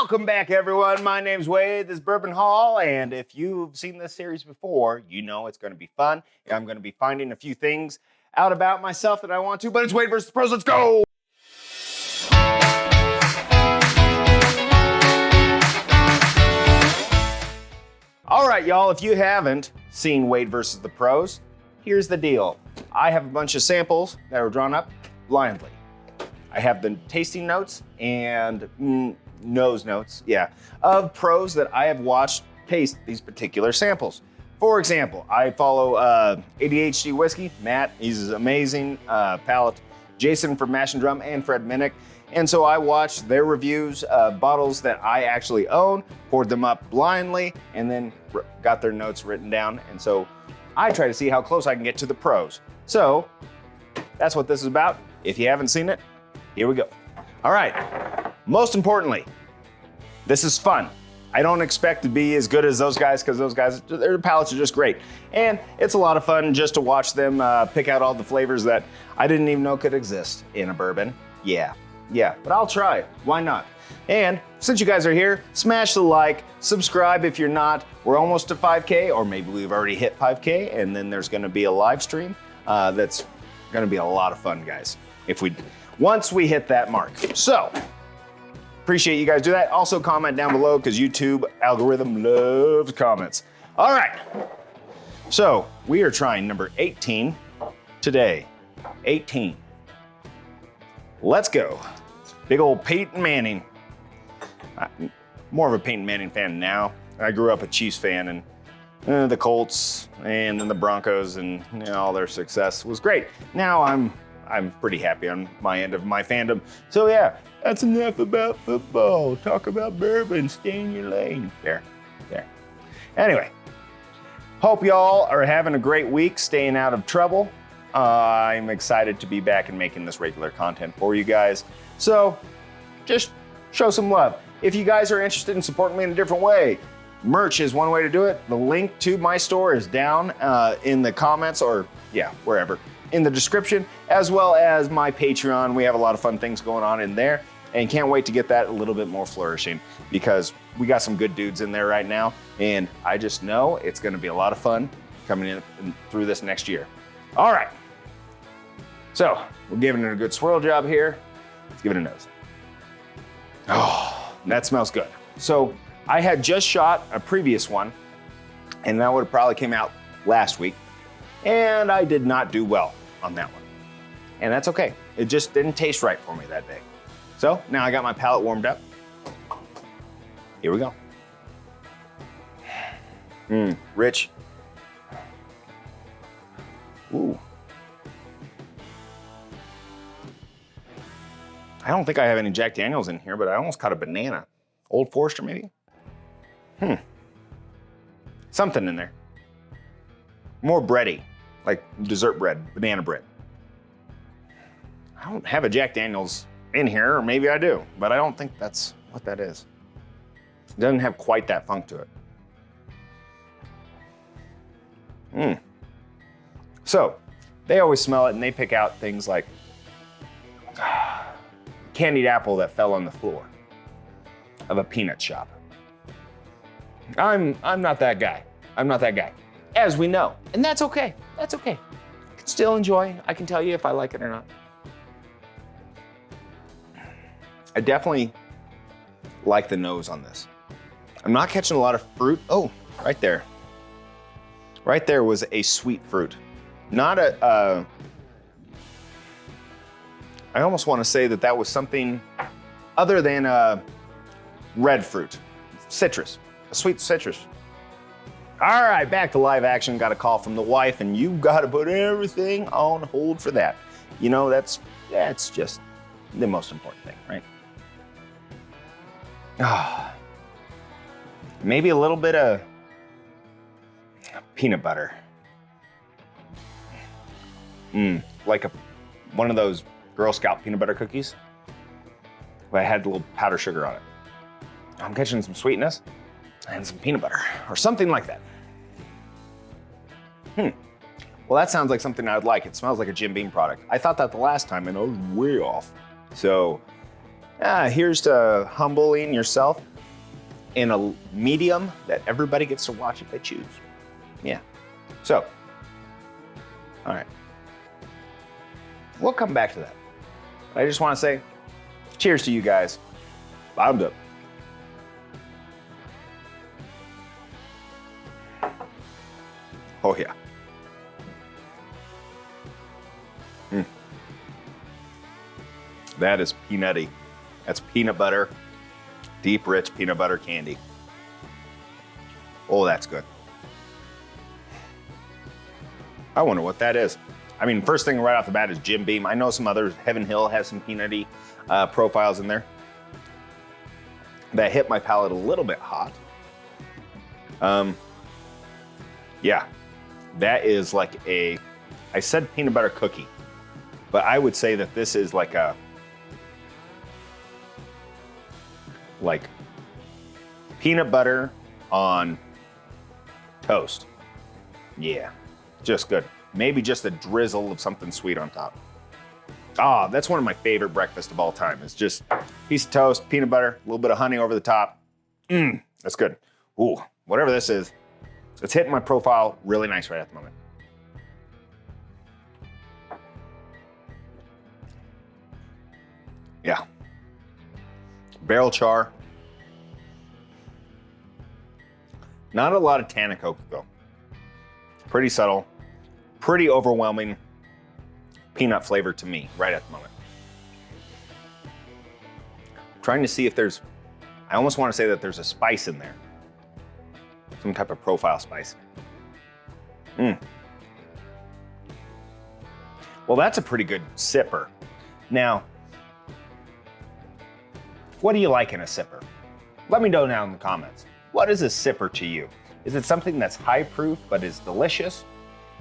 Welcome back, everyone. My name's Wade. This is Bourbon Hall, and if you've seen this series before, you know it's going to be fun. I'm going to be finding a few things out about myself that I want to, but it's Wade versus the Pros. Let's go! All right, y'all, if you haven't seen Wade versus the Pros, here's the deal. I have a bunch of samples that are drawn up blindly. I have the tasting notes and nose notes, of pros that I have watched taste these particular samples. For example, I follow ADHD Whiskey, Matt, he's amazing palate, Jason from Mash and Drum, and Fred Minnick. And so I watched their reviews of bottles that I actually own, poured them up blindly, and then got their notes written down. And so I try to see how close I can get to the pros. So that's what this is about. If you haven't seen it, here we go. All right, most importantly, this is fun. I don't expect to be as good as those guys because those guys, their palates are just great. And it's a lot of fun just to watch them pick out all the flavors that I didn't even know could exist in a bourbon. Yeah, but I'll try, why not? And since you guys are here, smash the like, subscribe if you're not. We're almost to 5K, or maybe we've already hit 5K, and then there's gonna be a live stream that's gonna be a lot of fun, guys, once we hit that mark. So, appreciate you guys do that. Also comment down below because YouTube algorithm loves comments. All right, so we are trying number 18 today. 18. Let's go. Big old Peyton Manning. I'm more of a Peyton Manning fan now. I grew up a Chiefs fan, and the Colts and then the Broncos and all their success was great. Now I'm pretty happy on my end of my fandom. So yeah, that's enough about football. Talk about bourbon, stay in your lane. There. Anyway, hope y'all are having a great week, staying out of trouble. I'm excited to be back and making this regular content for you guys. So just show some love. If you guys are interested in supporting me in a different way, merch is one way to do it. The link to my store is down in the comments or wherever. In the description, as well as my Patreon. We have a lot of fun things going on in there and can't wait to get that a little bit more flourishing because we got some good dudes in there right now. And I just know it's gonna be a lot of fun coming in through this next year. All right, so we're giving it a good swirl job here. Let's give it a nose. Oh, that smells good. So I had just shot a previous one and that would have probably came out last week. And I did not do well on that one. And that's okay. It just didn't taste right for me that day. So now I got my palate warmed up. Here we go. Rich. Ooh. I don't think I have any Jack Daniels in here, but I almost caught a banana. Old Forester maybe? Something in there. More bready. Like dessert bread, banana bread. I don't have a Jack Daniels in here, or maybe I do, but I don't think that's what that is. It doesn't have quite that funk to it. So, they always smell it and they pick out things like candied apple that fell on the floor of a peanut shop. I'm not that guy. I'm not that guy. As we know, and that's okay. That's okay. I can still enjoy. I can tell you if I like it or not. I definitely like the nose on this. I'm not catching a lot of fruit. Oh, right there. Right there was a sweet fruit. Not I almost want to say that was something other than red fruit. Citrus, a sweet citrus. All right, back to live action. Got a call from the wife, and you got to put everything on hold for that. You know, that's just the most important thing, right? Maybe a little bit of peanut butter. Like one of those Girl Scout peanut butter cookies. But I had a little powdered sugar on it. I'm catching some sweetness and some peanut butter or something like that. Well, that sounds like something I'd like. It smells like a Jim Beam product. I thought that the last time and I was way off. So here's to humbling yourself in a medium that everybody gets to watch if they choose. Yeah. So, all right. We'll come back to that. I just want to say cheers to you guys. Bottoms up. Oh, yeah. That is peanutty. That's peanut butter, deep, rich peanut butter candy. Oh, that's good. I wonder what that is. I mean, first thing right off the bat is Jim Beam. I know some others, Heaven Hill has some peanutty profiles in there. That hit my palate a little bit hot. Yeah, that is like I said peanut butter cookie, but I would say that this is like peanut butter on toast. Yeah, just good. Maybe just a drizzle of something sweet on top. Ah, that's one of my favorite breakfasts of all time. It's just a piece of toast, peanut butter, a little bit of honey over the top. That's good. Ooh, whatever this is, it's hitting my profile really nice right at the moment. Yeah. Barrel char. Not a lot of tannic oak though. Pretty subtle, pretty overwhelming peanut flavor to me right at the moment. Trying to see if there's, I almost want to say that there's a spice in there. Some type of profile spice. Well, that's a pretty good sipper. Now, what do you like in a sipper? Let me know down in the comments. What is a sipper to you? Is it something that's high proof but is delicious?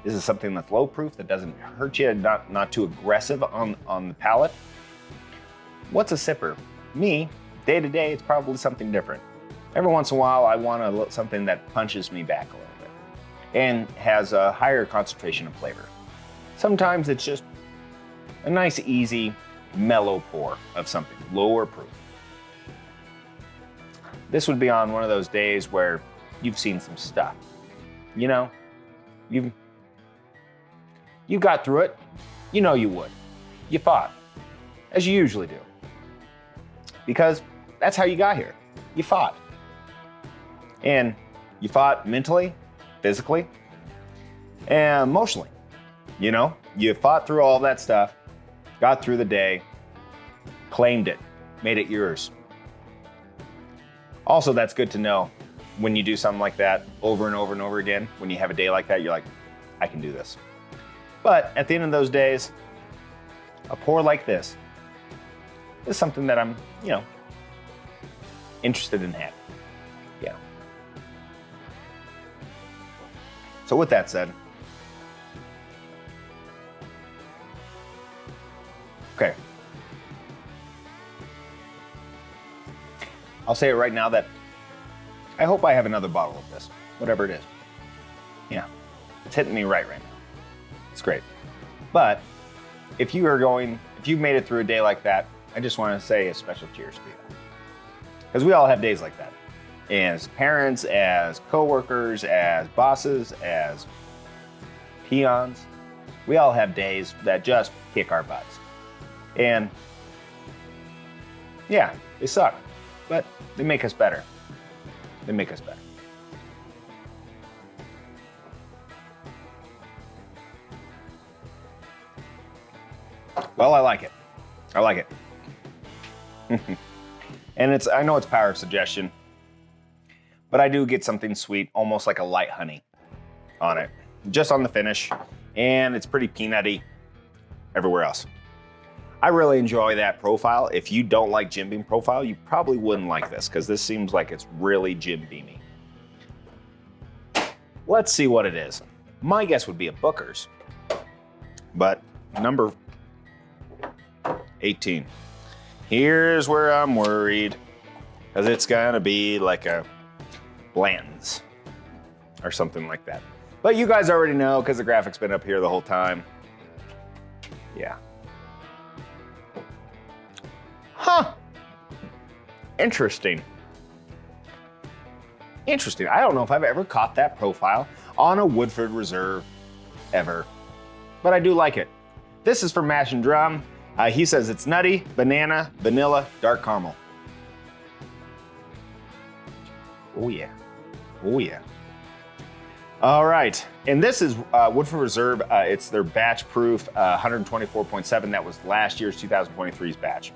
Is it something that's low proof that doesn't hurt you, not too aggressive on the palate? What's a sipper? Me, day to day, it's probably something different. Every once in a while, I want something that punches me back a little bit and has a higher concentration of flavor. Sometimes it's just a nice, easy, mellow pour of something, lower proof. This would be on one of those days where you've seen some stuff. You know, you got through it. You know you would. You fought, as you usually do. Because that's how you got here. You fought. And you fought mentally, physically, and emotionally. You know, you fought through all that stuff, got through the day, claimed it, made it yours. Also, that's good to know when you do something like that over and over and over again. When you have a day like that, you're like, I can do this. But at the end of those days, a pour like this is something that I'm, interested in having. Yeah. So with that said, okay. I'll say it right now that I hope I have another bottle of this, whatever it is. Yeah, it's hitting me right now. It's great. But if you made it through a day like that, I just want to say a special cheers to you. Because we all have days like that. As parents, as coworkers, as bosses, as peons, we all have days that just kick our butts. And yeah, they suck, but they make us better. They make us better. Well, I like it. I like it. And I know it's power of suggestion, but I do get something sweet, almost like a light honey on it, just on the finish. And it's pretty peanutty everywhere else. I really enjoy that profile. If you don't like Jim Beam profile, you probably wouldn't like this because this seems like it's really Jim Beamy. Let's see what it is. My guess would be a Booker's, but number 18. Here's where I'm worried, because it's gonna be like a Blanton's or something like that. But you guys already know because the graphic's been up here the whole time. Yeah. Huh. Interesting. Interesting. I don't know if I've ever caught that profile on a Woodford Reserve ever, but I do like it. This is from Mash and Drum. He says it's nutty, banana, vanilla, dark caramel. Oh yeah, oh yeah. All right, and this is Woodford Reserve. It's their batch proof, 124.7. That was last year's 2023's batch.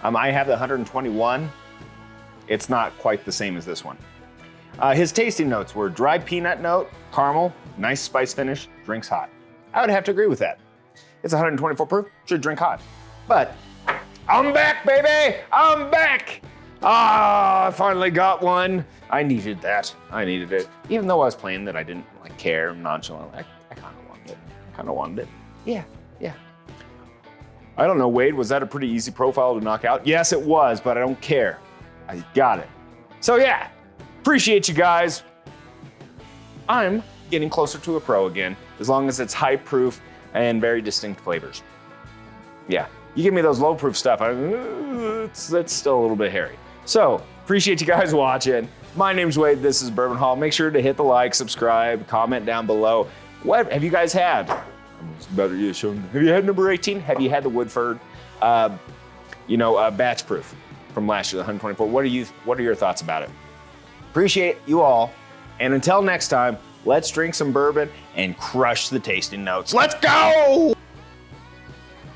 I have the 121. It's not quite the same as this one. His tasting notes were dry peanut note, caramel, nice spice finish, drinks hot. I would have to agree with that. It's 124 proof, should drink hot. But I'm back, baby, I'm back. Ah, I finally got one. I needed that, I needed it. Even though I was playing that I didn't like care, I'm nonchalant, I kind of wanted it. Yeah. I don't know, Wade, was that a pretty easy profile to knock out? Yes, it was, but I don't care. I got it. So yeah, appreciate you guys. I'm getting closer to a pro again, as long as it's high proof and very distinct flavors. Yeah, you give me those low proof stuff, it's still a little bit hairy. So, appreciate you guys watching. My name's Wade, this is Bourbon Hall. Make sure to hit the like, subscribe, comment down below. What have you guys had? Have you had number 18? Have you had the Woodford, batch proof from last year, the 124? What are your thoughts about it? Appreciate you all. And until next time, let's drink some bourbon and crush the tasting notes. Let's go!